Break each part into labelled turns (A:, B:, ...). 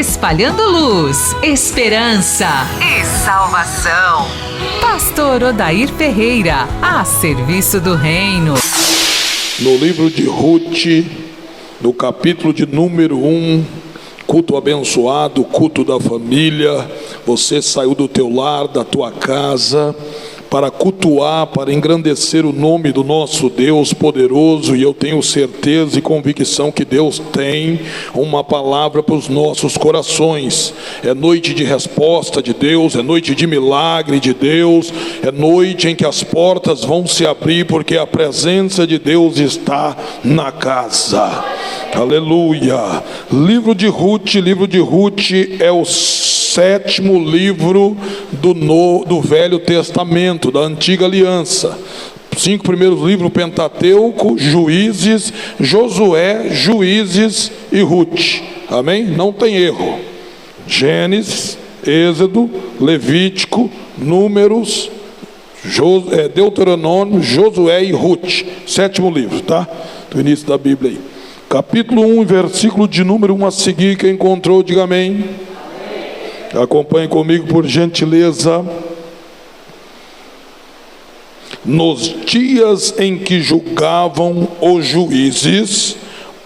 A: Espalhando luz, esperança e salvação. Pastor Odair Ferreira, a serviço do reino.
B: No livro de Ruth, no capítulo de número 1, culto abençoado, culto da família. Você saiu do teu lar, da tua casa, para cultuar, para engrandecer o nome do nosso Deus poderoso, e eu tenho certeza e convicção que Deus tem uma palavra para os nossos corações. É noite de resposta de Deus, é noite de milagre de Deus, é noite em que as portas vão se abrir, porque a presença de Deus está na casa. Aleluia. Livro de Ruth é o sétimo livro do Velho Testamento, da Antiga Aliança. 5 primeiros livros: Pentateuco, Juízes, Josué, Juízes e Ruth. Amém? Não tem erro. Gênesis, Êxodo, Levítico, Números, Deuteronômio, Josué e Ruth. Sétimo livro, tá? Do início da Bíblia aí. Capítulo 1, versículo de número 1 a seguir. Quem encontrou, diga amém. Acompanhe comigo, por gentileza. Nos dias em que julgavam os juízes,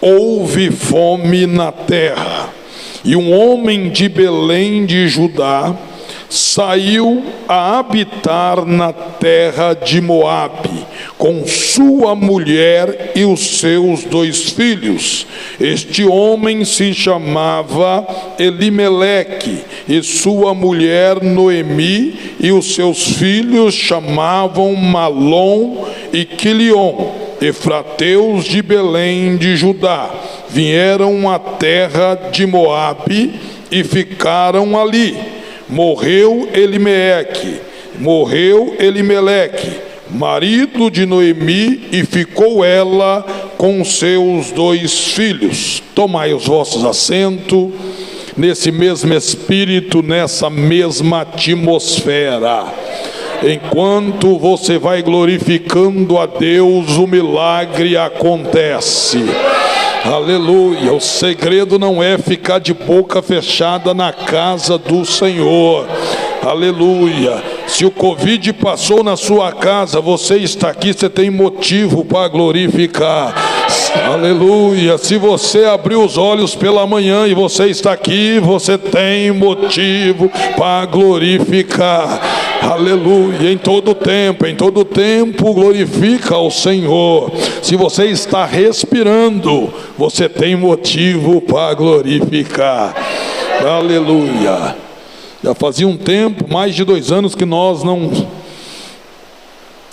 B: houve fome na terra, e um homem de Belém de Judá saiu a habitar na terra de Moabe, com sua mulher e os seus 2 filhos. Este homem se chamava Elimeleque, e sua mulher Noemi, e os seus filhos chamavam Malom e Quilion, efrateus de Belém de Judá. Vieram à terra de Moabe e ficaram ali. Morreu Elimeleque, marido de Noemi, e ficou ela com seus 2 filhos. Tomai os vossos assentos, nesse mesmo espírito, nessa mesma atmosfera. Enquanto você vai glorificando a Deus, o milagre acontece. Aleluia. O segredo não é ficar de boca fechada na casa do Senhor. Aleluia. Se o Covid passou na sua casa, você está aqui, você tem motivo para glorificar. Aleluia. Se você abriu os olhos pela manhã e você está aqui, você tem motivo para glorificar. Aleluia. Em todo tempo glorifica ao Senhor. Se você está respirando, você tem motivo para glorificar. Aleluia. Já fazia um tempo, mais de 2 anos, que nós não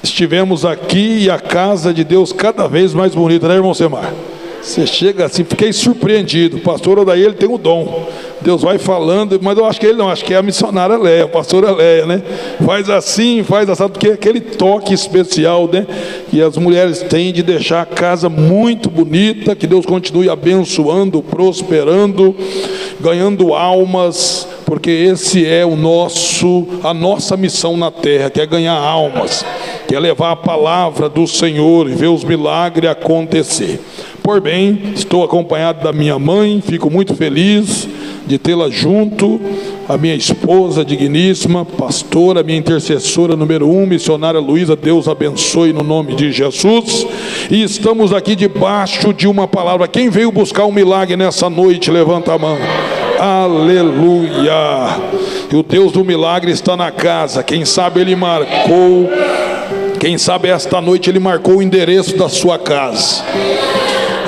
B: estivemos aqui, e a casa de Deus cada vez mais bonita, né, irmão Semar? Você chega assim, fiquei surpreendido. O pastor Odair, ele tem o dom. Deus vai falando, mas eu acho que ele não, acho que é a missionária Léia, a pastora Léia, né? Faz assim, faz assado, porque é aquele toque especial, né? Que as mulheres têm de deixar a casa muito bonita. Que Deus continue abençoando, prosperando, ganhando almas, porque esse é a nossa missão na terra, que é ganhar almas, que é levar a palavra do Senhor e ver os milagres acontecer. Por bem, estou acompanhado da minha mãe, fico muito feliz de tê-la junto, a minha esposa digníssima, pastora, minha intercessora número 1, missionária Luísa. Deus abençoe no nome de Jesus. E estamos aqui debaixo de uma palavra. Quem veio buscar um milagre nessa noite, levanta a mão. Aleluia. E o Deus do milagre está na casa. Quem sabe esta noite Ele marcou o endereço da sua casa.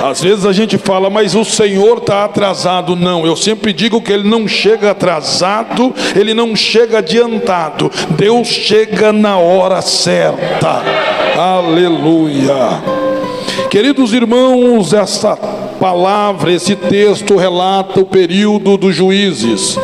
B: Às vezes a gente fala, mas o Senhor está atrasado. Não, eu sempre digo que Ele não chega atrasado, Ele não chega adiantado. Deus chega na hora certa. Aleluia. Queridos irmãos, essa palavra, esse texto relata o período dos juízes,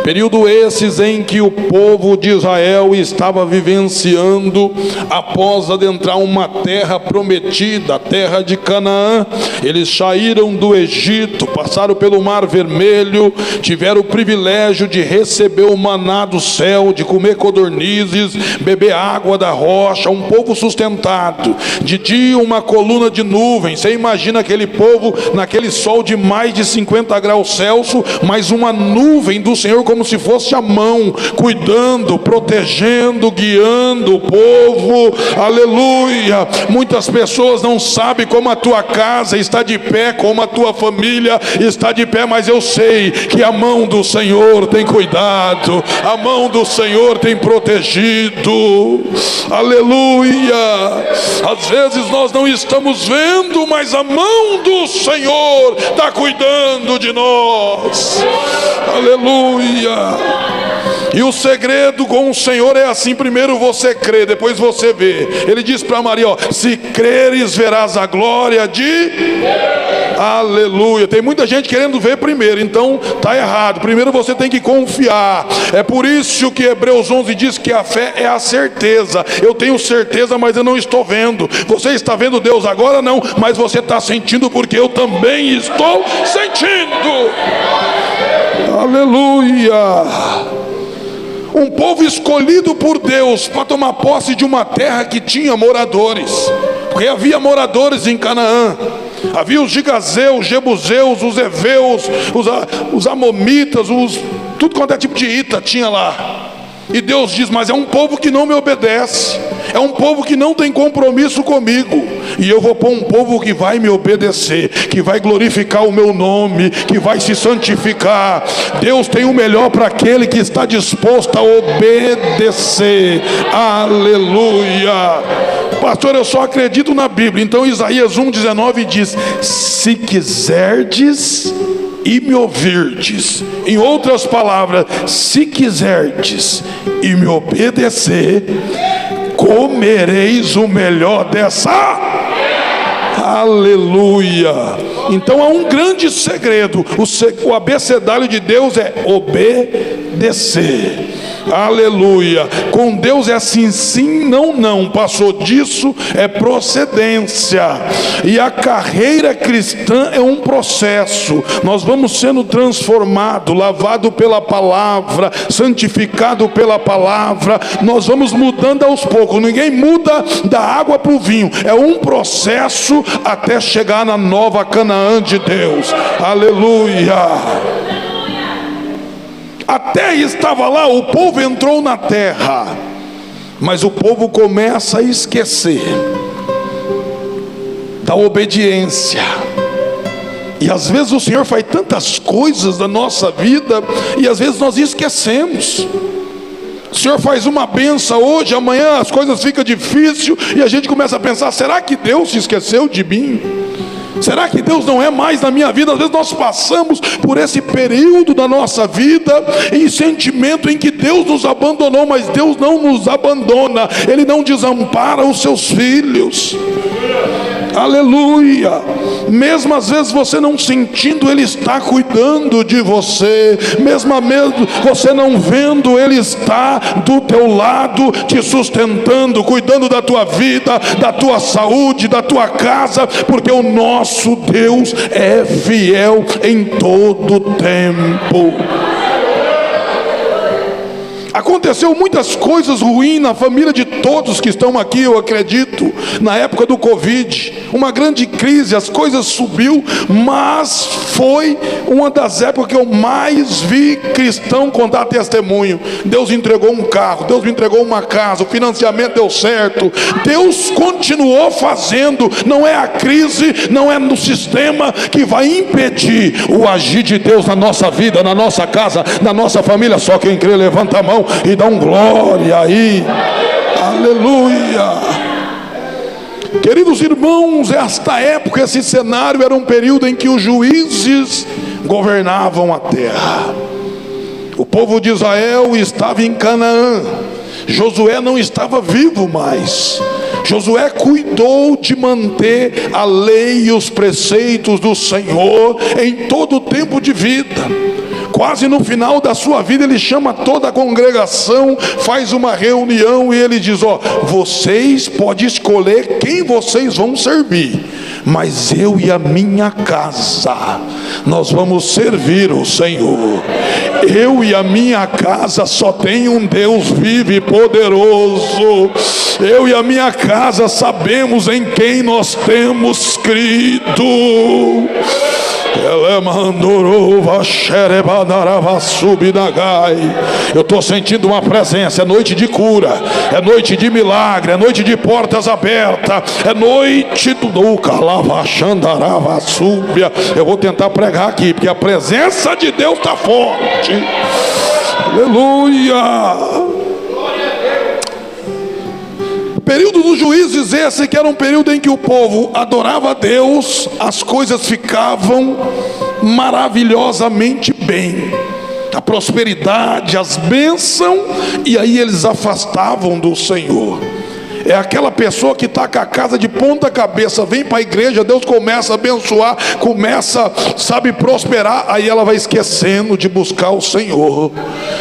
B: Período esses em que o povo de Israel estava vivenciando após adentrar uma terra prometida, a terra de Canaã. Eles saíram do Egito, passaram pelo Mar Vermelho, tiveram o privilégio de receber o maná do céu, de comer codornizes, beber água da rocha, um povo sustentado. De dia uma coluna de nuvem. Você imagina aquele povo naquele sol de mais de 50 graus Celsius, mas uma nuvem do Senhor como se fosse a mão, cuidando, protegendo, guiando o povo. Aleluia. Muitas pessoas não sabem como a tua casa está de pé, como a tua família está de pé, mas eu sei que a mão do Senhor tem cuidado, a mão do Senhor tem protegido. Aleluia. Às vezes nós não estamos vendo, mas a mão do Senhor está cuidando de nós. Aleluia. E o segredo com o Senhor é assim: primeiro você crê, depois você vê. Ele diz para Maria, ó, se creres verás a glória de Deus. Aleluia. Tem muita gente querendo ver primeiro, então está errado. Primeiro você tem que confiar. É por isso que Hebreus 11 diz que a fé é a certeza. Eu tenho certeza, mas eu não estou vendo. Você está vendo Deus agora? Não, mas você está sentindo, porque eu também estou sentindo. Aleluia. Um povo escolhido por Deus para tomar posse de uma terra que tinha moradores, porque havia moradores em Canaã. Havia os gigazeus, jebuseus, os heveus, os amomitas, tudo quanto é tipo de ita tinha lá. E Deus diz, mas é um povo que não me obedece, é um povo que não tem compromisso comigo, e eu vou pôr um povo que vai me obedecer, que vai glorificar o meu nome, que vai se santificar. Deus tem o melhor para aquele que está disposto a obedecer. Aleluia. Pastor, eu só acredito na Bíblia. Então Isaías 1,19 diz, se quiserdes e me ouvirdes. Em outras palavras, se quiserdes e me obedecer, comereis o melhor dessa. Aleluia. Então há um grande segredo. O abecedário de Deus é obedecer. Aleluia. Com Deus é assim, sim, não, não. Passou disso, é procedência. E a carreira cristã é um processo. Nós vamos sendo transformados, lavado pela palavra, santificado pela palavra. Nós vamos mudando aos poucos. Ninguém muda da água para o vinho. É um processo até chegar na nova Canaã de Deus. Aleluia. A terra estava lá, o povo entrou na terra, mas o povo começa a esquecer da obediência. E às vezes o Senhor faz tantas coisas na nossa vida, e às vezes nós esquecemos. O Senhor faz uma benção hoje, amanhã as coisas ficam difíceis, e a gente começa a pensar, será que Deus se esqueceu de mim? Será que Deus não é mais na minha vida? Às vezes nós passamos por esse período da nossa vida em sentimento em que Deus nos abandonou, mas Deus não nos abandona, Ele não desampara os seus filhos. Aleluia. Mesmo às vezes você não sentindo, Ele está cuidando de você. Mesmo você não vendo, Ele está do teu lado, te sustentando, cuidando da tua vida, da tua saúde, da tua casa, porque o nosso Deus é fiel em todo tempo. Aconteceu muitas coisas ruins na família de todos que estão aqui, eu acredito. Na época do Covid, uma grande crise, as coisas subiu, mas foi uma das épocas que eu mais vi cristão contar testemunho. Deus entregou um carro, Deus me entregou uma casa, o financiamento deu certo. Deus continuou fazendo. Não é a crise, não é no sistema que vai impedir o agir de Deus na nossa vida, na nossa casa, na nossa família. Só quem crê levanta a mão e dá um glória aí. Aleluia. Queridos irmãos, esta época, esse cenário era um período em que os juízes governavam a terra. O povo de Israel estava em Canaã. Josué não estava vivo mais. Josué cuidou de manter a lei e os preceitos do Senhor em todo o tempo de vida. quase no final da sua vida, ele chama toda a congregação, faz uma reunião e ele diz: ó, vocês podem escolher quem vocês vão servir, mas eu e a minha casa, nós vamos servir o Senhor. Eu e a minha casa só tem um Deus vivo e poderoso. Eu e a minha casa sabemos em quem nós temos crido. Eu estou sentindo uma presença. É noite de cura, é noite de milagre, é noite de portas abertas, é noite do Eu vou tentar pregar aqui, porque a presença de Deus está forte. Aleluia. Período dos juízes esse, que era um período em que o povo adorava a Deus, as coisas ficavam maravilhosamente bem, a prosperidade, as bênçãos, e aí eles afastavam do Senhor. É aquela pessoa que está com a casa de ponta cabeça, vem para a igreja, Deus começa a abençoar, começa, sabe, prosperar, aí ela vai esquecendo de buscar o Senhor.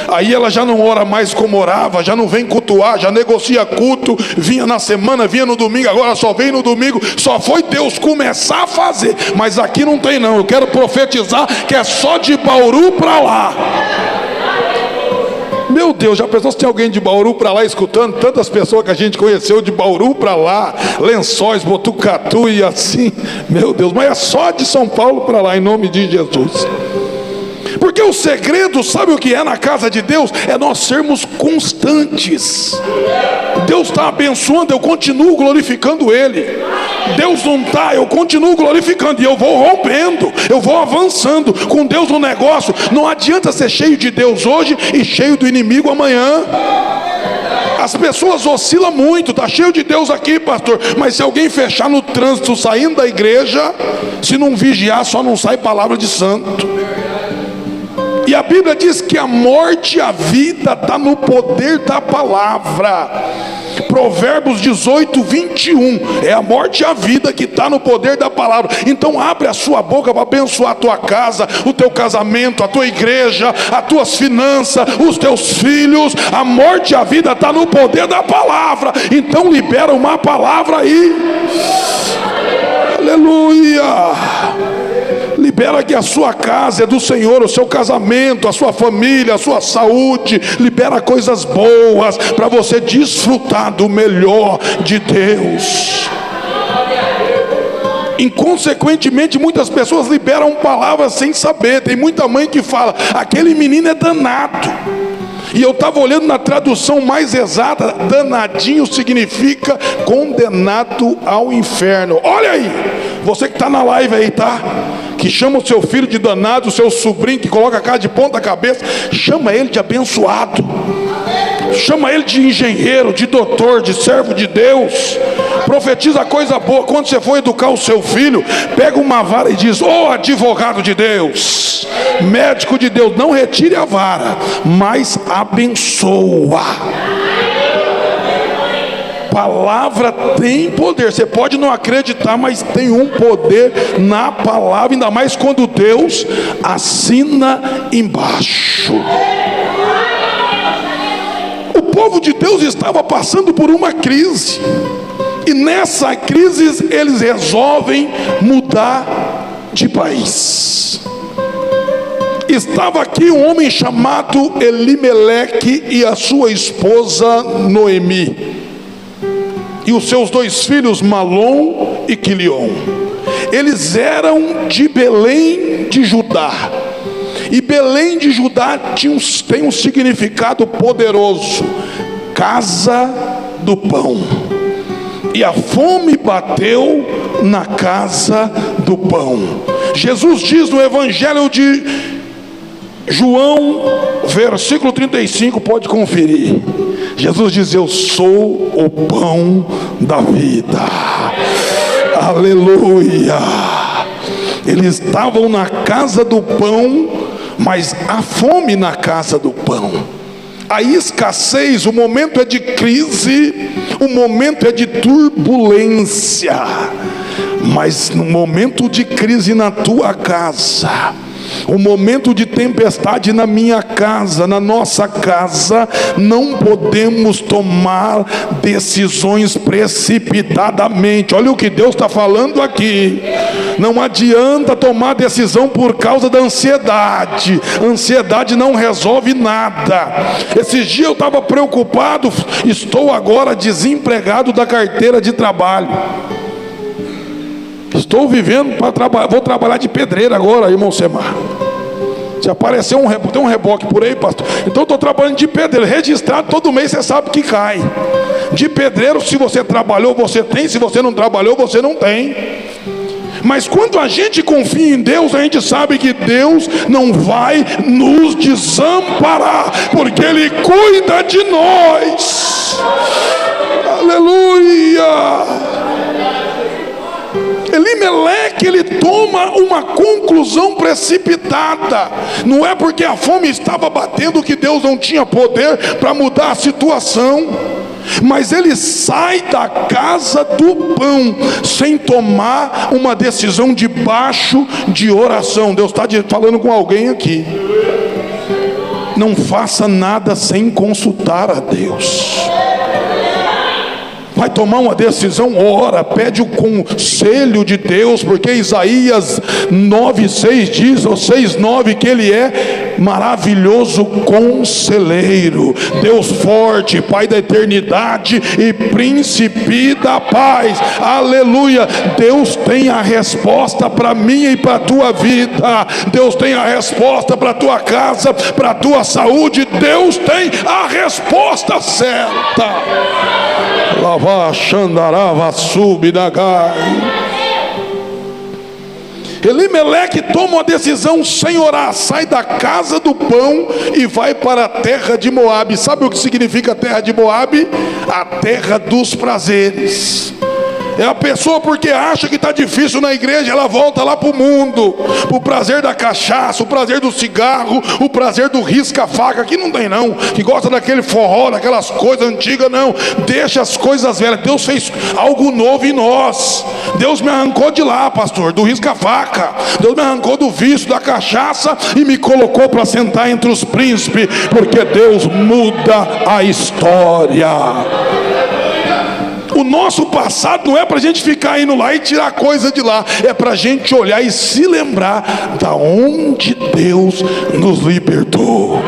B: Aí ela já não ora mais como orava, já não vem cultuar, já negocia culto, vinha na semana, vinha no domingo, agora só vem no domingo. Só foi Deus começar a fazer, mas aqui não tem não. Eu quero profetizar que é só de Bauru para lá. Meu Deus, já pensou se tem alguém de Bauru para lá escutando? Tantas pessoas que a gente conheceu de Bauru para lá, Lençóis, Botucatu e assim. Meu Deus, mas é só de São Paulo para lá, em nome de Jesus. Porque o segredo, sabe o que é na casa de Deus? É nós sermos constantes. Deus está abençoando, eu continuo glorificando Ele. Deus não está, eu continuo glorificando. E eu vou rompendo, eu vou avançando com Deus no negócio. Não adianta ser cheio de Deus hoje e cheio do inimigo amanhã. As pessoas oscilam muito. Está cheio de Deus aqui, pastor, mas se alguém fechar no trânsito saindo da igreja, se não vigiar, só não sai palavra de santo. E a Bíblia diz que a morte e a vida está no poder da palavra. Provérbios 18, 21. É a morte e a vida que está no poder da palavra. Então abre a sua boca para abençoar a tua casa, o teu casamento, a tua igreja, as tuas finanças, os teus filhos. A morte e a vida está no poder da palavra. Então libera uma palavra aí. Aleluia. Libera que a sua casa é do Senhor, o seu casamento, a sua família, a sua saúde. Libera coisas boas para você desfrutar do melhor de Deus. Inconsequentemente, muitas pessoas liberam palavras sem saber. Tem muita mãe que fala: aquele menino é danado. E eu estava olhando na tradução mais exata, danadinho significa condenado ao inferno. Olha aí, você que está na live aí, tá? Que chama o seu filho de danado, o seu sobrinho que coloca a cara de ponta cabeça, chama ele de abençoado, chama ele de engenheiro, de doutor, de servo de Deus. Profetiza coisa boa. Quando você for educar o seu filho, pega uma vara e diz: ô advogado de Deus, médico de Deus, não retire a vara, mas abençoa. Palavra tem poder. Você pode não acreditar, mas tem um poder na palavra, ainda mais quando Deus assina embaixo. O povo de Deus estava passando por uma crise, e nessa crise eles resolvem mudar de país. Estava aqui um homem chamado Elimeleque e a sua esposa Noemi, e os seus dois filhos Malom e Quilion. Eles eram de Belém de Judá. E Belém de Judá tem um significado poderoso: casa do pão. E a fome bateu na casa do pão. Jesus diz no Evangelho de João, versículo 35, pode conferir. Jesus diz: eu sou o pão da vida. Aleluia. Eles estavam na casa do pão, mas há fome na casa do pão. A escassez, o momento é de crise, o momento é de turbulência. Mas no momento de crise na tua casa, Um momento de tempestade na minha casa, na nossa casa, não podemos tomar decisões precipitadamente. Olha o que Deus está falando aqui. Não adianta tomar decisão por causa da ansiedade. Ansiedade não resolve nada. Esses dias eu estava preocupado, estou agora desempregado da carteira de trabalho. Estou vivendo para trabalhar, vou trabalhar de pedreiro agora, irmão Semar. Se aparecer tem um reboque por aí, pastor. Então eu estou trabalhando de pedreiro, registrado, todo mês você sabe que cai. De pedreiro, se você trabalhou, você tem. Se você não trabalhou, você não tem. Mas quando a gente confia em Deus, a gente sabe que Deus não vai nos desamparar, porque Ele cuida de nós. Aleluia. Elimeleque, ele toma uma conclusão precipitada. Não é porque a fome estava batendo que Deus não tinha poder para mudar a situação, mas ele sai da casa do pão sem tomar uma decisão debaixo de oração. Deus está falando com alguém aqui. Não faça nada sem consultar a Deus. Vai tomar uma decisão, ora, pede o conselho de Deus, porque Isaías 9:6 diz, ou 6:9, que Ele é maravilhoso conselheiro, Deus forte, Pai da eternidade e príncipe da paz. Aleluia. Deus tem a resposta para mim e para a tua vida. Deus tem a resposta para a tua casa, para a tua saúde. Deus tem a resposta certa. Lava Xandarava Subidagai. Elimeleque toma uma decisão sem orar, sai da casa do pão e vai para a terra de Moabe. Sabe o que significa a terra de Moabe? A terra dos prazeres. É a pessoa, porque acha que está difícil na igreja, ela volta lá para o mundo, para o prazer da cachaça, o prazer do cigarro, o prazer do risca-faca. Aqui não tem não, que gosta daquele forró, daquelas coisas antigas. Não, deixa as coisas velhas. Deus fez algo novo em nós. Deus me arrancou de lá, pastor, do risca-faca. Deus me arrancou do vício, da cachaça, e me colocou para sentar entre os príncipes, porque Deus muda a história. O nosso passado não é para a gente ficar indo lá e tirar coisa de lá, é para a gente olhar e se lembrar da onde Deus nos libertou.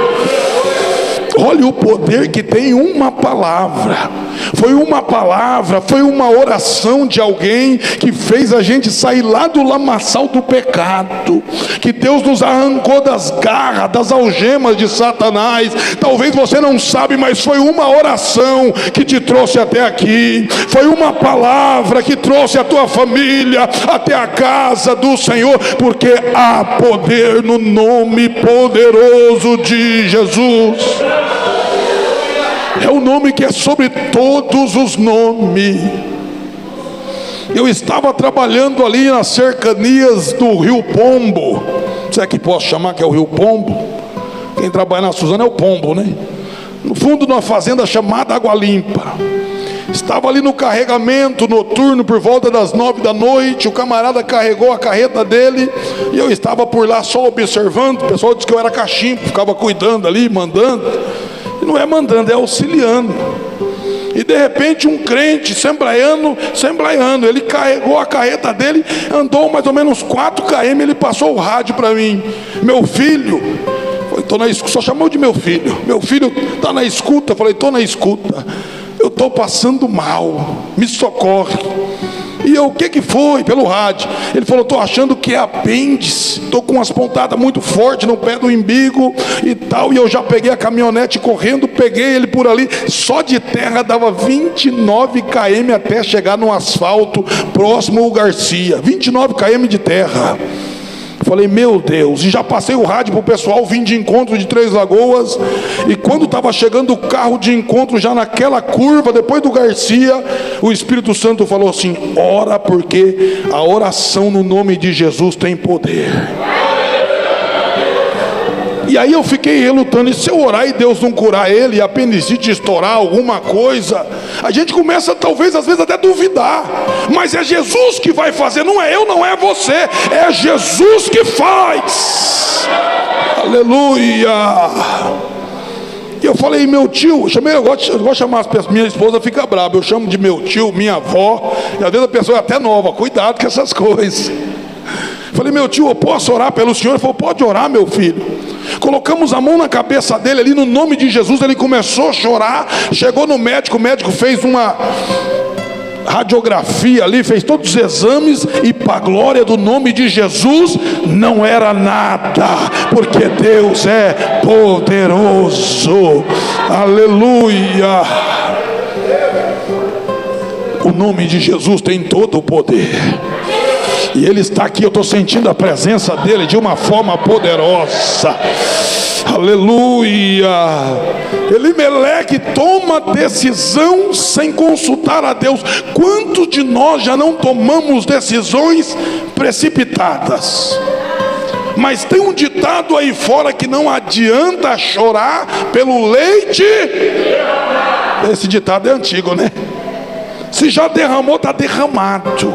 B: Olha o poder que tem uma palavra. Foi uma palavra, foi uma oração de alguém que fez a gente sair lá do lamaçal do pecado, que Deus nos arrancou das garras, das algemas de Satanás. Talvez você não sabe, mas foi uma oração que te trouxe até aqui. Foi uma palavra que trouxe a tua família até a casa do Senhor, porque há poder no nome poderoso de Jesus. É o nome que é sobre todos os nomes. Eu estava trabalhando ali nas cercanias do Rio Pombo. Se é que posso chamar que é o Rio Pombo? Quem trabalha na Suzana é o Pombo, né? No fundo de uma fazenda chamada Água Limpa. Estava ali no carregamento noturno por volta das 9 da noite. O camarada carregou a carreta dele e eu estava por lá só observando. O pessoal disse que eu era cachimbo, ficava cuidando ali, mandando. Não é mandando, é auxiliando. E de repente um crente assembleiano, ele carregou a carreta dele, andou mais ou menos 4 km, ele passou o rádio para mim. Meu filho, só chamou de meu filho está na escuta. Falei, estou na escuta, eu estou passando mal, me socorre. E eu, o que foi? Pelo rádio. Ele falou, estou achando que é apêndice, estou com umas pontadas muito fortes no pé do umbigo e tal. E eu já peguei a caminhonete correndo, peguei ele por ali. Só de terra dava 29 km até chegar no asfalto próximo ao Garcia. 29 km de terra. Falei, meu Deus. E já passei o rádio para o pessoal, vim de encontro de Três Lagoas. E quando estava chegando o carro de encontro, já naquela curva, depois do Garcia, o Espírito Santo falou assim, ora, porque a oração no nome de Jesus tem poder. E aí eu fiquei relutando, e se eu orar e Deus não curar ele, e a apendicite estourar alguma coisa, a gente começa talvez às vezes até duvidar. Mas é Jesus que vai fazer, não é eu, não é você, é Jesus que faz. Aleluia. E eu falei, meu tio, eu gosto de chamar as pessoas, minha esposa fica brava, eu chamo de meu tio, minha avó, e às vezes a pessoa é até nova, cuidado com essas coisas. Falei, meu tio, eu posso orar pelo senhor? Ele falou, pode orar, meu filho. Colocamos a mão na cabeça dele ali, no nome de Jesus. Ele começou a chorar, chegou no médico, o médico fez uma radiografia ali, fez todos os exames, e para a glória do nome de Jesus, não era nada, porque Deus é poderoso. Aleluia. O nome de Jesus tem todo o poder, e Ele está aqui. Eu estou sentindo a presença dEle de uma forma poderosa. Aleluia. Elimeleque toma decisão sem consultar a Deus. Quantos de nós já não tomamos decisões precipitadas? Mas tem um ditado aí fora que não adianta chorar pelo leite. Esse ditado é antigo, né? Se já derramou, está derramado.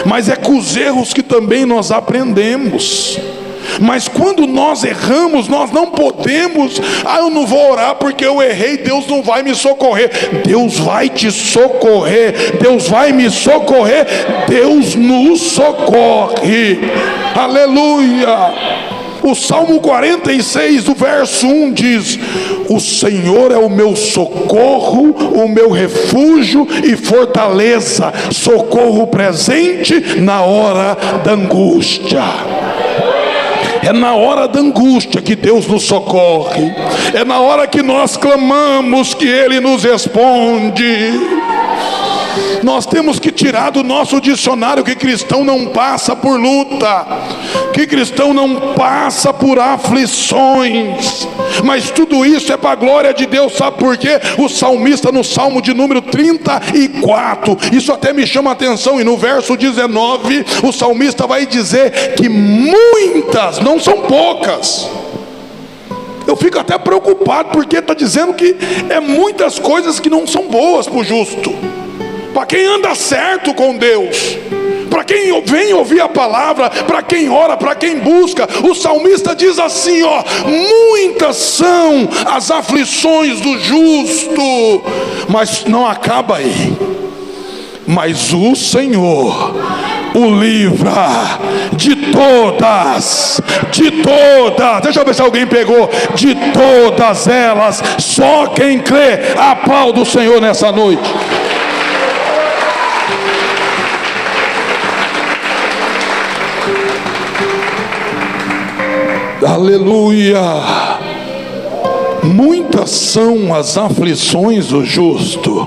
B: Mas é com os erros que também nós aprendemos. Mas quando nós erramos, nós não podemos, eu não vou orar porque eu errei, Deus não vai me socorrer. Deus vai te socorrer, Deus vai me socorrer, Deus nos socorre. Aleluia. O Salmo 46, o verso 1 diz: o Senhor é o meu socorro, o meu refúgio e fortaleza, socorro presente na hora da angústia. É na hora da angústia que Deus nos socorre. É na hora que nós clamamos que Ele nos responde. Nós temos que tirar do nosso dicionário que cristão não passa por luta, que cristão não passa por aflições. Mas tudo isso é para a glória de Deus. Sabe por quê? O salmista, no Salmo de número 34, isso até me chama a atenção, e no verso 19 o salmista vai dizer que muitas, não são poucas. Eu fico até preocupado, porque está dizendo que é muitas coisas que não são boas para o justo, para quem anda certo com Deus, para quem vem ouvir a palavra, para quem ora, para quem busca. O salmista diz assim, ó: muitas são as aflições do justo, mas não acaba aí. Mas o Senhor o livra de todas, deixa eu ver se alguém pegou, de todas elas. Só quem crê, aplauda o Senhor nessa noite. Aleluia. Muitas são as aflições do justo,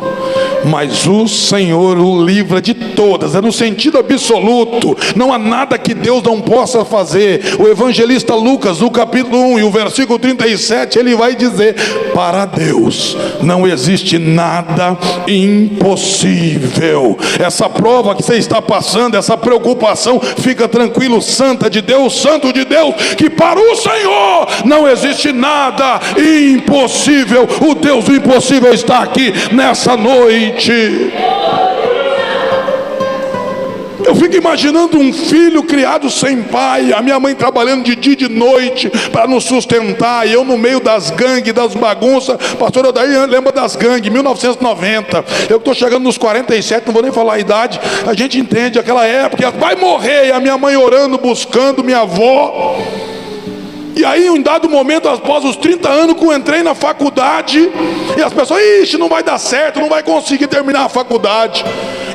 B: mas o Senhor o livra de todas. É no sentido absoluto. Não há nada que Deus não possa fazer. O evangelista Lucas, no capítulo 1 e o versículo 37, ele vai dizer: para Deus não existe nada impossível. Essa prova que você está passando, essa preocupação, fica tranquilo, santa de Deus, santo de Deus, que para o Senhor não existe nada impossível. O Deus do impossível está aqui nessa noite. Eu fico imaginando um filho criado sem pai, a minha mãe trabalhando de dia e de noite para nos sustentar, e eu no meio das gangues, das bagunças. Pastor Odair lembra das gangues, 1990. Eu estou chegando nos 47, não vou nem falar a idade. A gente entende aquela época, vai morrer, e a minha mãe orando, buscando minha avó. E aí, em um dado momento, após os 30 anos que eu entrei na faculdade, e as pessoas: ixi, não vai dar certo, não vai conseguir terminar a faculdade.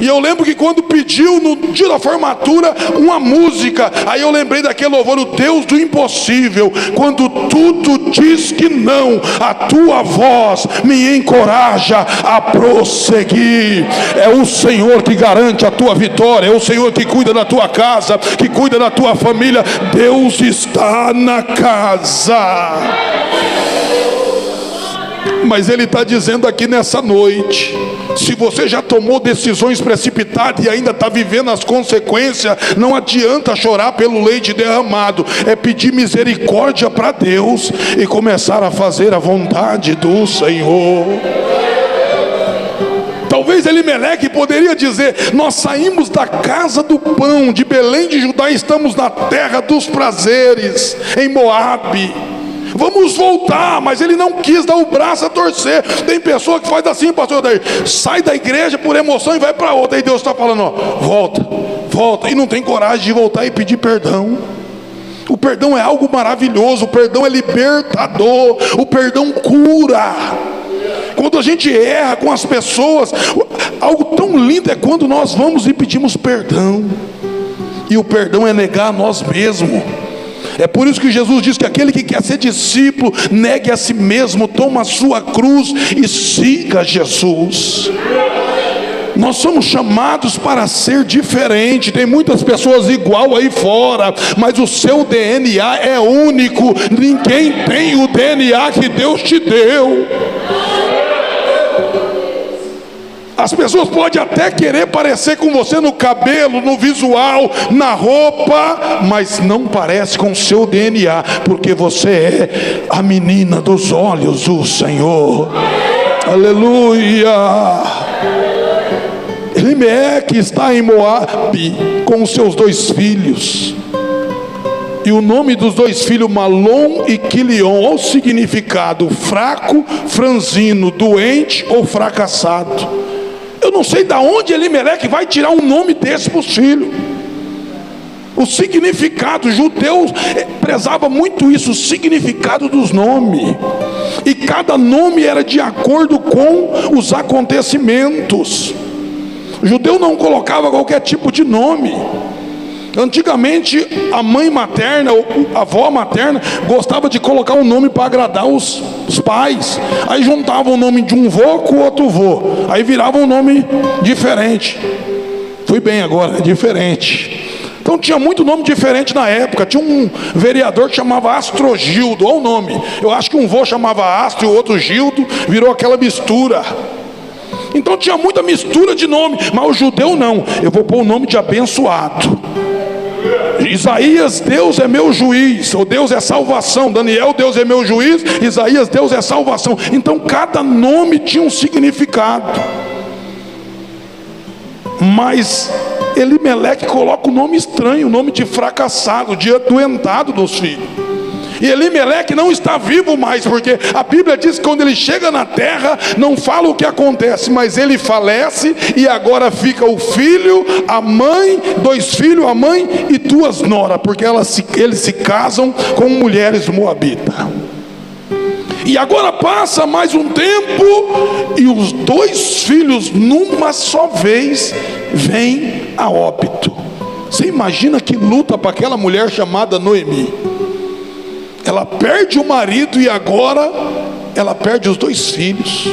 B: E eu lembro que quando pediu no dia da formatura uma música, aí eu lembrei daquele louvor: o Deus do impossível. Quando tudo diz que não, a tua voz me encoraja a prosseguir. É o Senhor que garante a tua vitória, é o Senhor que cuida da tua casa, que cuida da tua família. Deus está na casa. Mas Ele está dizendo aqui nessa noite: se você já tomou decisões precipitadas e ainda está vivendo as consequências, não adianta chorar pelo leite derramado. É pedir misericórdia para Deus e começar a fazer a vontade do Senhor. Talvez Elimeleque poderia dizer: nós saímos da casa do pão de Belém de Judá e estamos na terra dos prazeres, em Moabe. Vamos voltar, mas ele não quis dar o braço a torcer. Tem pessoa que faz assim, pastor, daí sai da igreja por emoção e vai para outra. Aí Deus está falando: ó, volta, e não tem coragem de voltar e pedir perdão. O perdão é algo maravilhoso, o perdão é libertador, o perdão cura. Quando a gente erra com as pessoas, algo tão lindo é quando nós vamos e pedimos perdão. E o perdão é negar a nós mesmos. É por isso que Jesus diz que aquele que quer ser discípulo, negue a si mesmo, toma a sua cruz e siga Jesus. Nós somos chamados para ser diferente. Tem muitas pessoas igual aí fora, mas o seu DNA é único. Ninguém tem o DNA que Deus te deu. As pessoas podem até querer parecer com você no cabelo, no visual, na roupa, mas não parece com o seu DNA, porque você é a menina dos olhos do Senhor. Aleluia. Elimeleque está em Moabe com os seus 2 filhos. E o nome dos 2 filhos, Malom e Quilion, olha o significado: fraco, franzino, doente ou fracassado. Eu não sei de onde Elimeleque vai tirar um nome desse para os filhos. O significado, os judeus prezava muito isso, o significado dos nomes. E cada nome era de acordo com os acontecimentos. O judeu não colocava qualquer tipo de nome. Antigamente a mãe materna, a avó materna, gostava de colocar um nome para agradar os pais. Aí juntavam o nome de um vô com outro vô, aí virava um nome diferente. Fui bem agora, diferente. Então tinha muito nome diferente na época. Tinha um vereador que chamava Astrogildo, olha o nome. Eu acho que um vô chamava Astro e o outro Gildo, virou aquela mistura. Então tinha muita mistura de nome, mas o judeu não. Eu vou pôr o nome de abençoado. Isaías, Deus é meu juiz, ou Deus é salvação. Daniel, Deus é meu juiz. Isaías, Deus é salvação. Então cada nome tinha um significado. Mas Elimeleque coloca um nome estranho, o nome de fracassado, de adoentado dos filhos. E Elimeleque não está vivo mais, porque a Bíblia diz que quando ele chega na terra, não fala o que acontece, mas ele falece, e agora fica o filho, a mãe, 2 filhos, a mãe e 2 noras, porque eles se casam com mulheres moabitas. E agora passa mais um tempo, e os 2 filhos, numa só vez, vêm a óbito. Você imagina que luta para aquela mulher chamada Noemi. Ela perde o marido e agora ela perde os 2 filhos.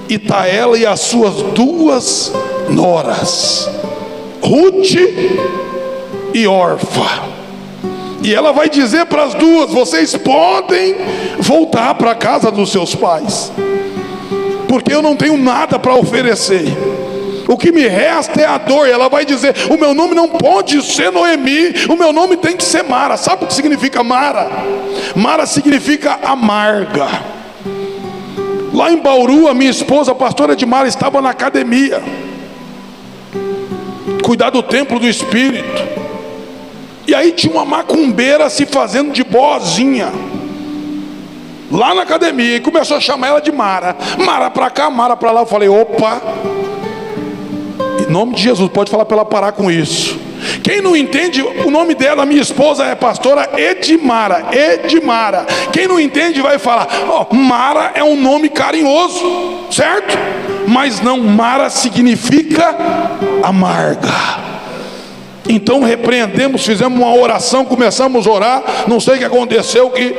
B: E está ela e as suas 2 noras, Ruth e Orfa. E ela vai dizer para as 2: vocês podem voltar para a casa dos seus pais, porque eu não tenho nada para oferecer. O que me resta é a dor. E ela vai dizer: o meu nome não pode ser Noemi, o meu nome tem que ser Mara. Sabe o que significa Mara? Mara significa amarga. Lá em Bauru, a minha esposa, a pastora Edmara, estava na academia, cuidar do templo do Espírito. E aí tinha uma macumbeira se fazendo de boazinha lá na academia, e começou a chamar ela de Mara. Mara para cá, Mara para lá. Eu falei: opa, em nome de Jesus, pode falar para ela parar com isso. Quem não entende, o nome dela, minha esposa, é pastora Edmara. Edmara. Quem não entende vai falar: ó, Mara é um nome carinhoso, certo? Mas não, Mara significa amarga. Então repreendemos, fizemos uma oração, começamos a orar. Não sei o que aconteceu, que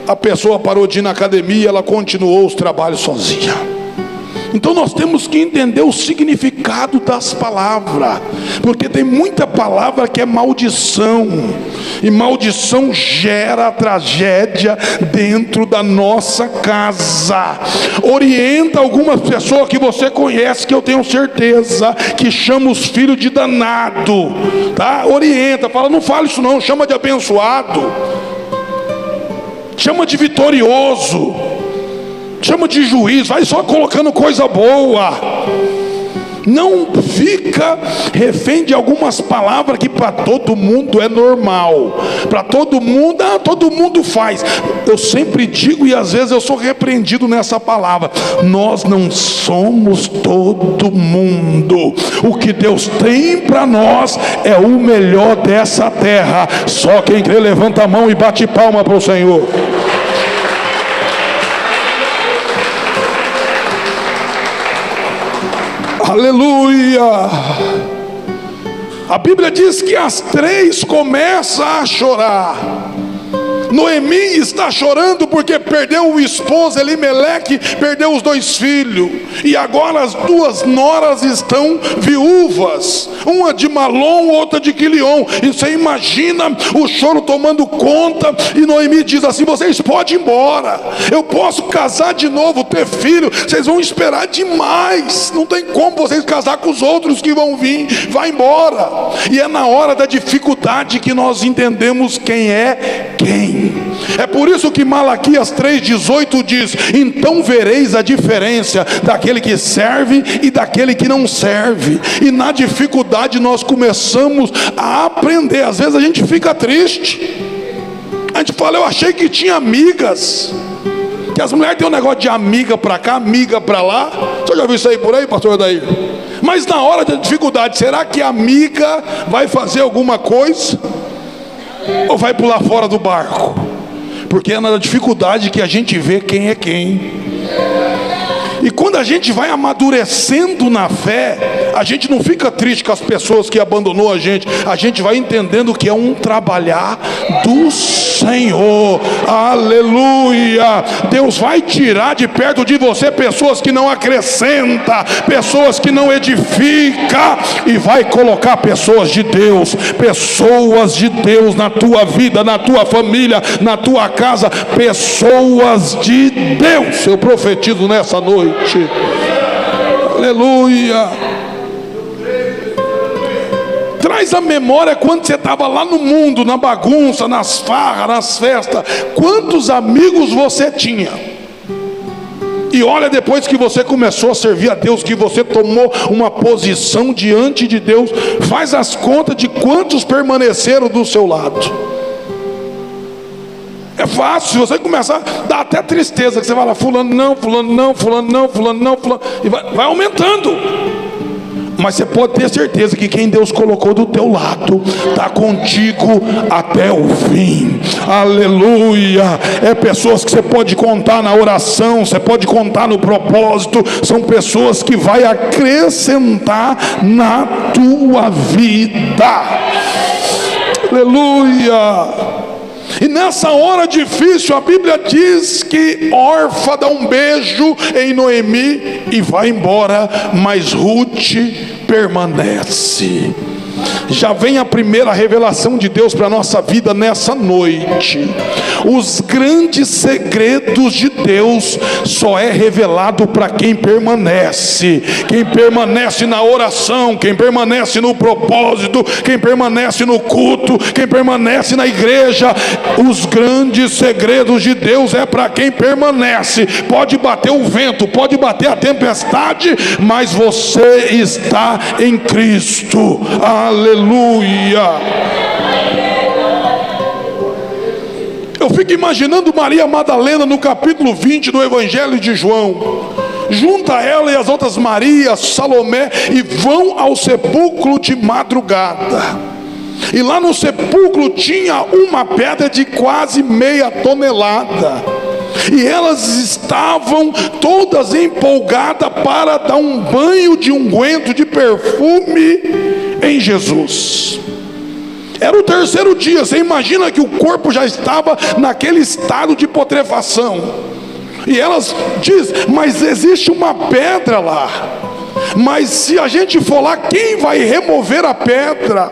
B: a pessoa parou de ir na academia, ela continuou os trabalhos sozinha. Então nós temos que entender o significado das palavras, porque tem muita palavra que é maldição, e maldição gera tragédia dentro da nossa casa. Orienta algumas pessoas que você conhece, que eu tenho certeza que chama os filhos de danado, tá? Orienta, fala, não fala isso não, chama de abençoado, chama de vitorioso, chama de juiz, vai só colocando coisa boa. Não fica refém de algumas palavras que para todo mundo é normal, para todo mundo, todo mundo faz. Eu sempre digo, e às vezes eu sou repreendido nessa palavra, nós não somos todo mundo. O que Deus tem para nós é o melhor dessa terra. Só quem crê levanta a mão e bate palma para o Senhor. Aleluia. A Bíblia diz que as três começam a chorar. Noemi está chorando porque perdeu o esposo Elimeleque, perdeu os 2 filhos, e agora as 2 noras estão viúvas, uma de Malom, outra de Quilion. E você imagina o choro tomando conta, e Noemi diz assim: vocês podem ir embora, eu posso casar de novo, ter filho, vocês vão esperar demais, não tem como vocês casar com os outros que vão vir, vai embora. E é na hora da dificuldade que nós entendemos quem é quem. É por isso que Malaquias 3,18 diz: então vereis a diferença daquele que serve e daquele que não serve. E na dificuldade nós começamos a aprender. Às vezes a gente fica triste, a gente fala, eu achei que tinha amigas, que as mulheres têm um negócio de amiga pra cá, amiga pra lá. Você já viu isso aí por aí, pastor Odair? Mas na hora da dificuldade, será que a amiga vai fazer alguma coisa? Ou vai pular fora do barco? Porque é na dificuldade que a gente vê quem é quem. E quando a gente vai amadurecendo na fé, a gente não fica triste com as pessoas que abandonou a gente vai entendendo que é um trabalhar do Senhor. Aleluia. Deus vai tirar de perto de você pessoas que não acrescentam, pessoas que não edificam, e vai colocar pessoas de Deus na tua vida, na tua família, na tua casa, pessoas de Deus. Eu profetizo nessa noite. Aleluia. Traz a memória quando você estava lá no mundo, na bagunça, nas farras, nas festas, quantos amigos você tinha. E olha, depois que você começou a servir a Deus, que você tomou uma posição diante de Deus, faz as contas de quantos permaneceram do seu lado. É fácil, se você começar, dá até tristeza, que você vai lá, fulano não, fulano não, fulano não, fulano não, fulano, e vai aumentando. Mas você pode ter certeza que quem Deus colocou do teu lado está contigo até o fim. Aleluia. É pessoas que você pode contar na oração, você pode contar no propósito. São pessoas que vai acrescentar na tua vida. Aleluia. E nessa hora difícil, a Bíblia diz que Orfa dá um beijo em Noemi e vai embora, mas Ruth permanece. Já vem a primeira revelação de Deus para a nossa vida nessa noite. Os grandes segredos de Deus só é revelado para quem permanece. Quem permanece na oração, quem permanece no propósito, quem permanece no culto, quem permanece na igreja. Os grandes segredos de Deus é para quem permanece. Pode bater o vento, pode bater a tempestade, mas você está em Cristo. Aleluia. Eu fico imaginando Maria Madalena no capítulo 20 do Evangelho de João. Junta ela e as outras Marias, Salomé, e vão ao sepulcro de madrugada. E lá no sepulcro tinha uma pedra de quase 0,5 tonelada. E elas estavam todas empolgadas para dar um banho de unguento, de perfume em Jesus. Era o 3º dia. Você imagina que o corpo já estava naquele estado de putrefação. E elas dizem: mas existe uma pedra lá. Mas se a gente for lá, quem vai remover a pedra?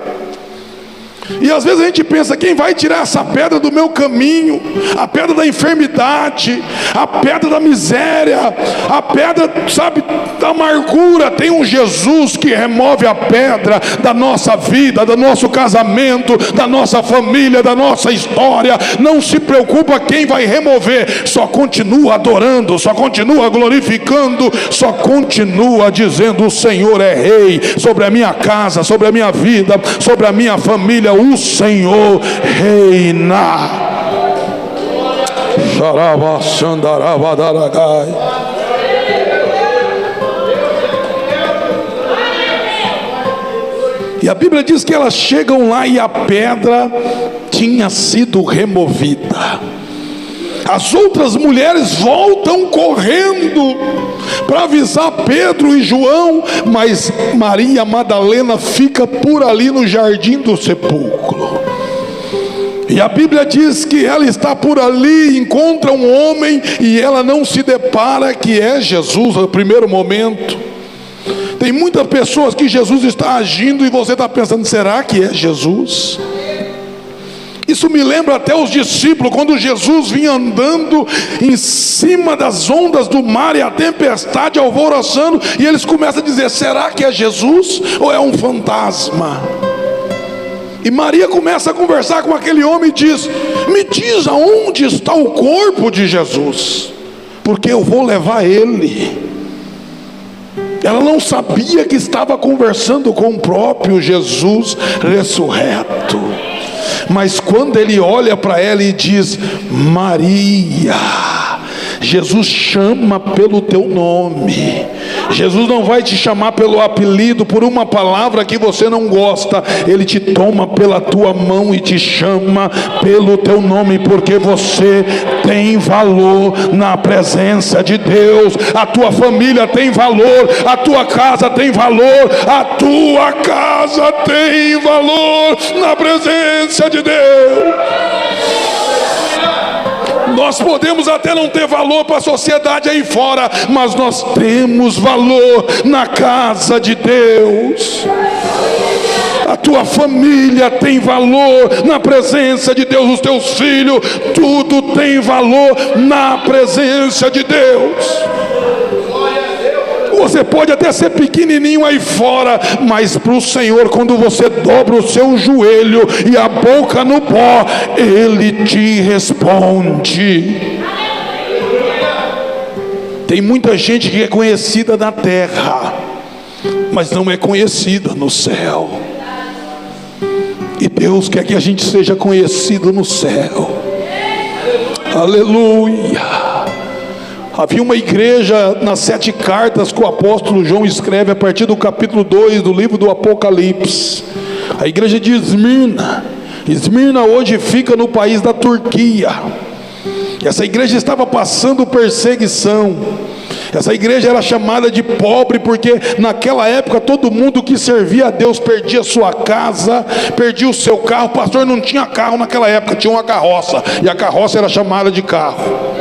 B: E às vezes a gente pensa: quem vai tirar essa pedra do meu caminho? A pedra da enfermidade, a pedra da miséria, a pedra, sabe, da amargura. Tem um Jesus que remove a pedra da nossa vida, do nosso casamento, da nossa família, da nossa história. Não se preocupa quem vai remover. Só continua adorando, só continua glorificando, só continua dizendo: o Senhor é rei sobre a minha casa, sobre a minha vida, sobre a minha família. O Senhor reina. E a Bíblia diz que elas chegam lá e a pedra tinha sido removida. As outras mulheres voltam correndo para avisar Pedro e João, mas Maria Madalena fica por ali no jardim do sepulcro. E a Bíblia diz que ela está por ali, encontra um homem e ela não se depara que é Jesus no primeiro momento. Tem muitas pessoas que Jesus está agindo e você está pensando: será que é Jesus? Isso me lembra até os discípulos, quando Jesus vinha andando em cima das ondas do mar e a tempestade alvoroçando, e eles começam a dizer: será que é Jesus ou é um fantasma? E Maria começa a conversar com aquele homem e diz: me diz aonde está o corpo de Jesus, porque eu vou levar ele. Ela não sabia que estava conversando com o próprio Jesus ressurreto. Mas quando ele olha para ela e diz: Maria, Jesus chama pelo teu nome. Jesus não vai te chamar pelo apelido, por uma palavra que você não gosta. Ele te toma pela tua mão e te chama pelo teu nome, porque você tem valor na presença de Deus. A tua família tem valor, a tua casa tem valor, a tua casa tem valor na presença de Deus. Nós podemos até não ter valor para a sociedade aí fora, mas nós temos valor na casa de Deus. A tua família tem valor na presença de Deus. Os teus filhos, tudo tem valor na presença de Deus. Você pode até ser pequenininho aí fora, mas para o Senhor, quando você dobra o seu joelho e a boca no pó, Ele te responde. Tem muita gente que é conhecida na terra, mas não é conhecida no céu. E Deus quer que a gente seja conhecido no céu. Aleluia. Havia uma igreja nas 7 cartas que o apóstolo João escreve a partir do capítulo 2 do livro do Apocalipse. A igreja de Esmirna. Esmirna hoje fica no país da Turquia. Essa igreja estava passando perseguição. Essa igreja era chamada de pobre porque naquela época todo mundo que servia a Deus perdia sua casa, perdia o seu carro. O pastor não tinha carro naquela época, tinha uma carroça, e a carroça era chamada de carro.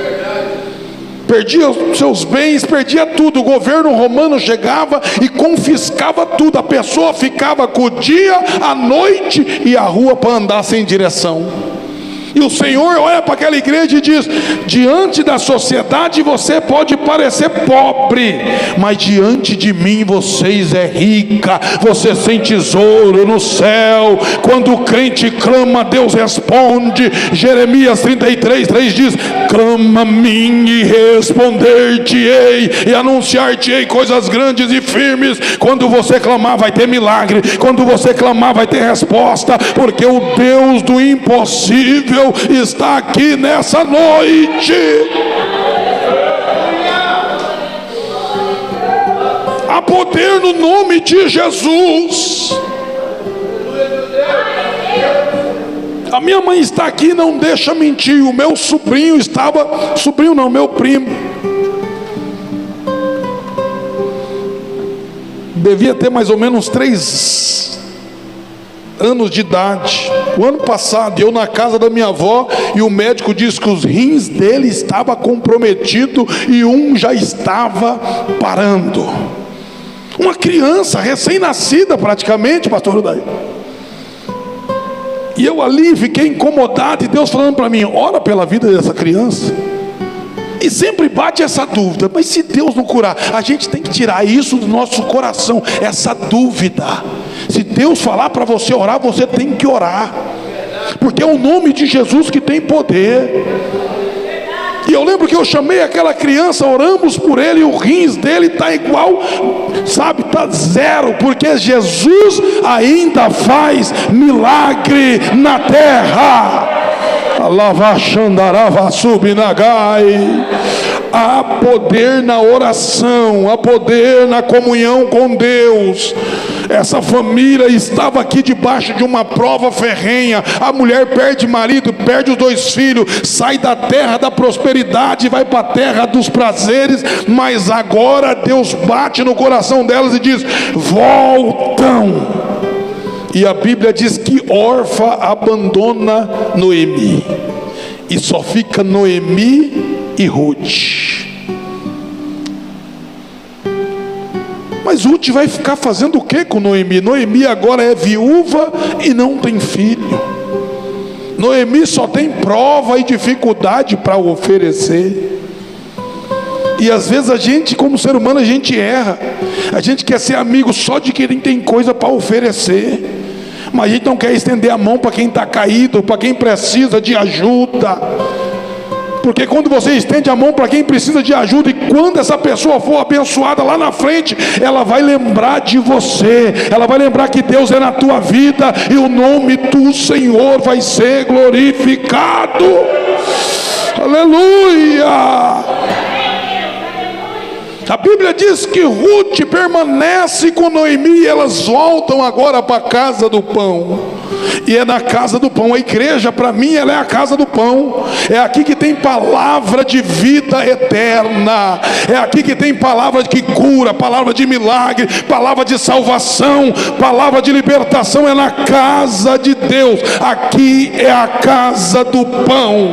B: Perdia os seus bens, perdia tudo. O governo romano chegava e confiscava tudo. A pessoa ficava com o dia, a noite e a rua para andar sem direção. E o Senhor olha para aquela igreja e diz: diante da sociedade você pode parecer pobre, mas diante de mim vocês é rica, você tem tesouro no céu. Quando o crente clama, Deus responde. Jeremias 33:3 diz: clama a mim e responder-te-ei, e anunciar-te-ei coisas grandes e firmes. Quando você clamar vai ter milagre, quando você clamar vai ter resposta, porque o Deus do impossível está aqui nessa noite. Há poder no nome de Jesus. A minha mãe está aqui, não deixa mentir. O meu sobrinho estava, sobrinho não, meu primo, devia ter mais ou menos 3 anos de idade. O ano passado, eu na casa da minha avó, e o médico disse que os rins dele estavam comprometidos e um já estava parando. Uma criança recém-nascida praticamente, pastor Odair. E eu ali fiquei incomodado, e Deus falando para mim: ora pela vida dessa criança. E sempre bate essa dúvida: mas se Deus não curar? A gente tem que tirar isso do nosso coração, essa dúvida. Se Deus falar para você orar, você tem que orar, porque é o nome de Jesus que tem poder. E eu lembro que eu chamei aquela criança, oramos por ele, e o rins dele está igual, sabe, está zero, porque Jesus ainda faz milagre na terra. Há poder na oração, há poder na comunhão com Deus. Essa família estava aqui debaixo de uma prova ferrenha. A mulher perde marido, perde os 2 filhos, sai da terra da prosperidade e vai para a terra dos prazeres. Mas agora Deus bate no coração delas e diz: voltam. E a Bíblia diz que Orfa abandona Noemi, e só fica Noemi e Ruth. Mas Ruth vai ficar fazendo o que com Noemi? Noemi agora é viúva e não tem filho. Noemi só tem prova e dificuldade para oferecer. E às vezes a gente, como ser humano, a gente erra. A gente quer ser amigo só de quem tem coisa para oferecer, mas a gente não quer estender a mão para quem está caído, para quem precisa de ajuda. Porque quando você estende a mão para quem precisa de ajuda, e quando essa pessoa for abençoada lá na frente, ela vai lembrar de você, ela vai lembrar que Deus é na tua vida, e o nome do Senhor vai ser glorificado. Aleluia! A Bíblia diz que Ruth permanece com Noemi, e elas voltam agora para a casa do pão. E é na casa do pão. A igreja, para mim, ela é a casa do pão. É aqui que tem palavra de vida eterna. É aqui que tem palavra que cura, palavra de milagre, palavra de salvação, palavra de libertação. É na casa de Deus. Aqui é a casa do pão.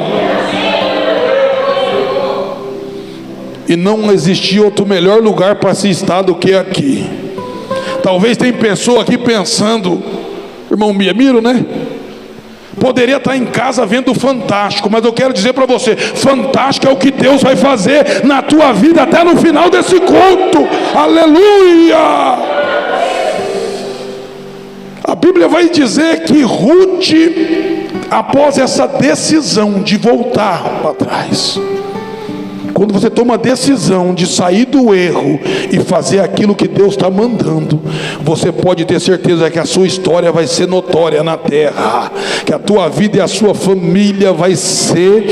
B: E não existia outro melhor lugar para se estar do que aqui. Talvez tem pessoa aqui pensando: irmão Miro, né? Poderia estar em casa vendo Fantástico, mas eu quero dizer para você: Fantástico é o que Deus vai fazer na tua vida até no final desse culto. Aleluia! A Bíblia vai dizer que Ruth, após essa decisão de voltar para trás, quando você toma a decisão de sair do erro e fazer aquilo que Deus está mandando, você pode ter certeza que a sua história vai ser notória na terra, que a tua vida e a sua família vai ser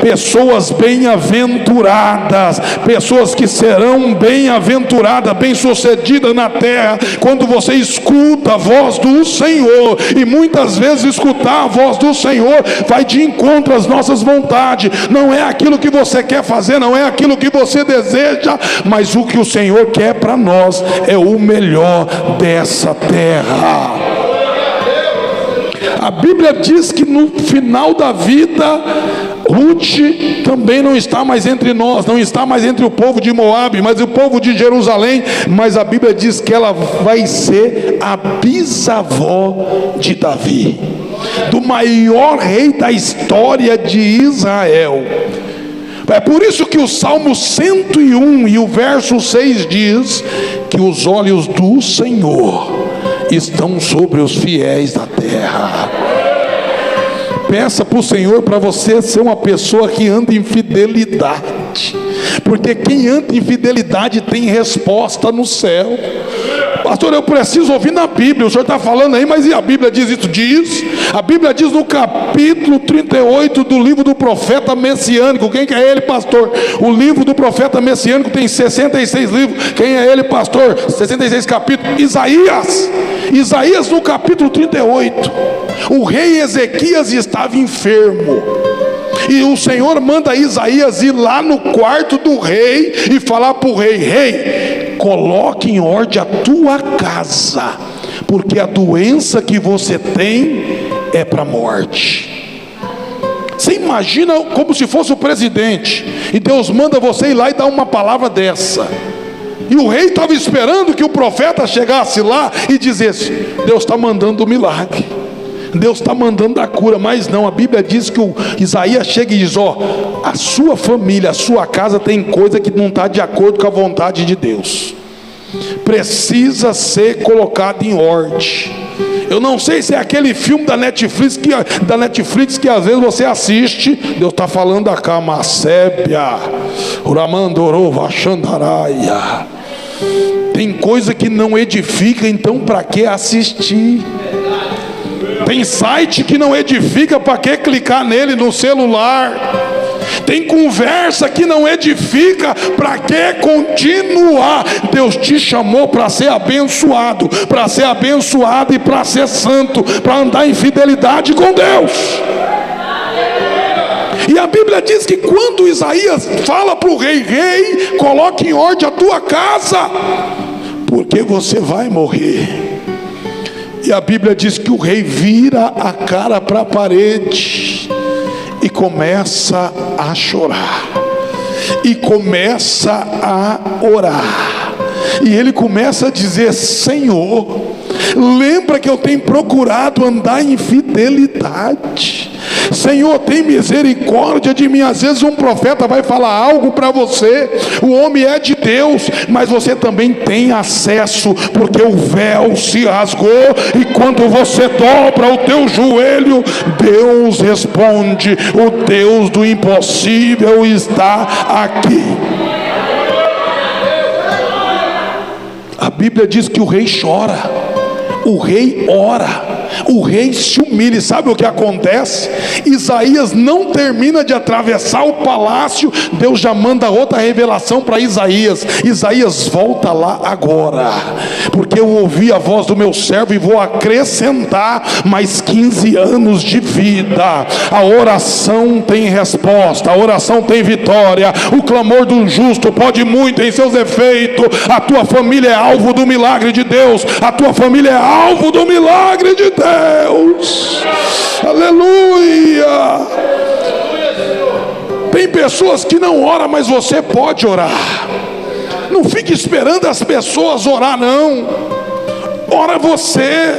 B: pessoas bem-aventuradas, pessoas que serão bem-aventuradas, bem-sucedidas na terra, quando você escuta a voz do Senhor. E muitas vezes escutar a voz do Senhor vai de encontro às nossas vontades. Não é aquilo que você quer fazer, não é aquilo que você deseja, mas o que o Senhor quer para nós é o melhor dessa terra. A Bíblia diz que no final da vida, Ruth também não está mais entre nós, não está mais entre o povo de Moabe, mas o povo de Jerusalém. Mas a Bíblia diz que ela vai ser a bisavó de Davi, do maior rei da história de Israel. É por isso que o Salmo 101 e o verso 6 diz que os olhos do Senhor estão sobre os fiéis da terra. Peça para o Senhor para você ser uma pessoa que anda em fidelidade, porque quem anda em fidelidade tem resposta no céu. Pastor, eu preciso ouvir na Bíblia. O senhor está falando aí, mas e a Bíblia diz isso? Diz. A Bíblia diz no capítulo 38 do livro do profeta messiânico. Quem que é ele, pastor? O livro do profeta messiânico tem 66 livros. Quem é ele, pastor? 66 capítulos. Isaías no capítulo 38. O rei Ezequias estava enfermo, e o Senhor manda Isaías ir lá no quarto do rei e falar para o rei: rei, coloque em ordem a tua casa, porque a doença que você tem é para a morte. Você imagina como se fosse o presidente, e Deus manda você ir lá e dar uma palavra dessa. E o rei estava esperando que o profeta chegasse lá e dissesse: Deus está mandando o milagre, Deus está mandando a cura. Mas não, a Bíblia diz que o Isaías chega e diz: ó, a sua família, a sua casa tem coisa que não está de acordo com a vontade de Deus, precisa ser colocado em ordem. Eu não sei se é aquele filme da Netflix que às vezes você assiste. Deus está falando a cama sébia, uramandorova xandaraia. Tem coisa que não edifica, então para que assistir? Tem site que não edifica, para que clicar nele no celular? Tem conversa que não edifica, para que continuar? Deus te chamou para ser abençoado, e para ser santo, para andar em fidelidade com Deus. E a Bíblia diz que quando Isaías fala para o rei: rei, coloque em ordem a tua casa, porque você vai morrer. E a Bíblia diz que o rei vira a cara para a parede e começa a chorar, e começa a orar, e ele começa a dizer: Senhor, lembra que eu tenho procurado andar em fidelidade. Senhor, tem misericórdia de mim. Às vezes um profeta vai falar algo para você, o homem é de Deus, mas você também tem acesso, porque o véu se rasgou, e quando você dobra o teu joelho, Deus responde. O Deus do impossível está aqui. A Bíblia diz que o rei chora, o rei ora, o rei se humilha. E sabe o que acontece? Isaías não termina de atravessar o palácio, Deus já manda outra revelação para Isaías: Isaías, volta lá agora, porque eu ouvi a voz do meu servo e vou acrescentar mais 15 anos de vida. A oração tem resposta, a oração tem vitória. O clamor do justo pode muito em seus efeitos. A tua família é alvo do milagre de Deus, a tua família é alvo do milagre de Deus. Aleluia. Tem pessoas que não oram, mas você pode orar. Não fique esperando as pessoas orar, não. Ora você,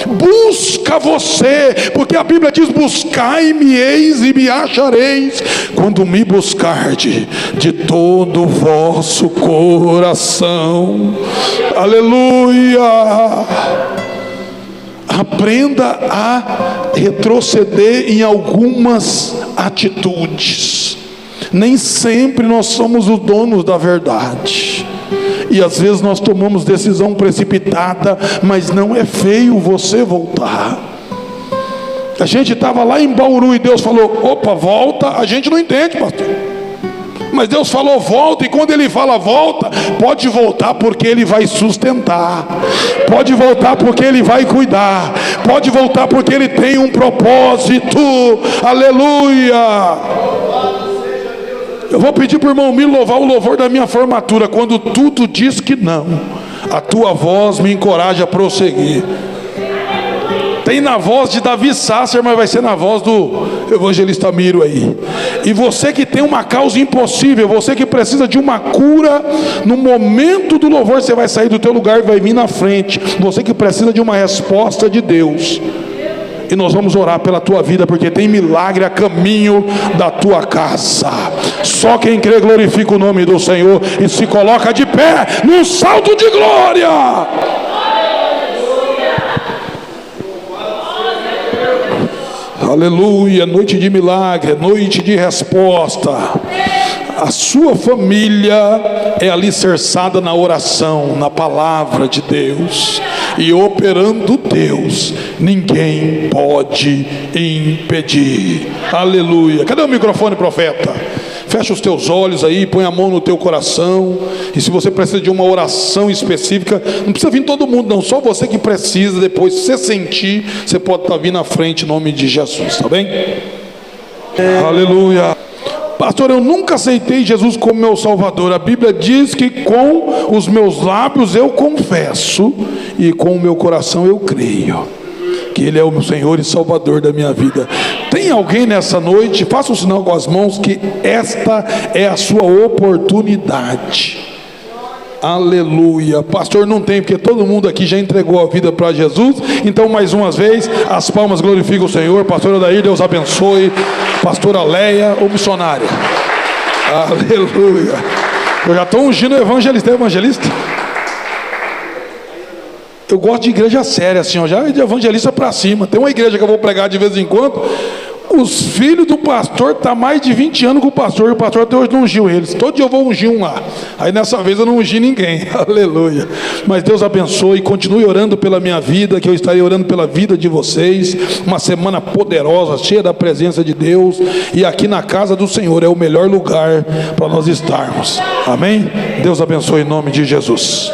B: busca você, porque a Bíblia diz: buscai-me-eis e me achareis, quando me buscarde de todo o vosso coração. Aleluia. Aprenda a retroceder em algumas atitudes. Nem sempre nós somos os donos da verdade, e às vezes nós tomamos decisão precipitada, mas não é feio você voltar. A gente estava lá em Bauru e Deus falou: opa, volta. A gente não entende, pastor, mas Deus falou volta, e quando Ele fala volta, pode voltar porque Ele vai sustentar, pode voltar porque Ele vai cuidar, pode voltar porque Ele tem um propósito. Aleluia. Eu vou pedir para o irmão Milo louvar o louvor da minha formatura: quando tudo diz que não, a tua voz me encoraja a prosseguir. Tem na voz de Davi Sasser, mas vai ser na voz do evangelista Miro aí. E você que tem uma causa impossível, você que precisa de uma cura, no momento do louvor você vai sair do teu lugar e vai vir na frente. Você que precisa de uma resposta de Deus, e nós vamos orar pela tua vida, porque tem milagre a caminho da tua casa. Só quem crê glorifica o nome do Senhor e se coloca de pé num salto de glória. Aleluia. Noite de milagre, noite de resposta. A sua família é alicerçada na oração, na palavra de Deus, e operando Deus, ninguém pode impedir. Aleluia. Cadê o microfone, profeta? Fecha os teus olhos aí, põe a mão no teu coração. E se você precisa de uma oração específica, não precisa vir todo mundo não, só você que precisa. Depois, se você sentir, você pode estar vindo à frente em nome de Jesus, tá bem? Aleluia. Pastor, eu nunca aceitei Jesus como meu Salvador. A Bíblia diz que com os meus lábios eu confesso e com o meu coração eu creio. que Ele é o meu Senhor e Salvador da minha vida. Tem alguém nessa noite? Faça um sinal com as mãos que esta é a sua oportunidade. Aleluia. Pastor, não tem, porque todo mundo aqui já entregou a vida para Jesus. Então, mais uma vez, as palmas glorificam o Senhor. Pastor Odair, Deus abençoe. Pastora Leia, o missionário. Aleluia. Eu já estou ungindo o evangelista. É evangelista? Eu gosto de igreja séria, assim, ó, já de evangelista para cima. Tem uma igreja que eu vou pregar de vez em quando. Os filhos do pastor estão há mais de 20 anos com o pastor, e o pastor até hoje não ungiu eles. Todo dia eu vou ungir um lá. Aí nessa vez eu não ungi ninguém. Aleluia. Mas Deus abençoe, continue orando pela minha vida, que eu estarei orando pela vida de vocês. Uma semana poderosa, cheia da presença de Deus. E aqui na casa do Senhor é o melhor lugar para nós estarmos. Amém? Deus abençoe em nome de Jesus.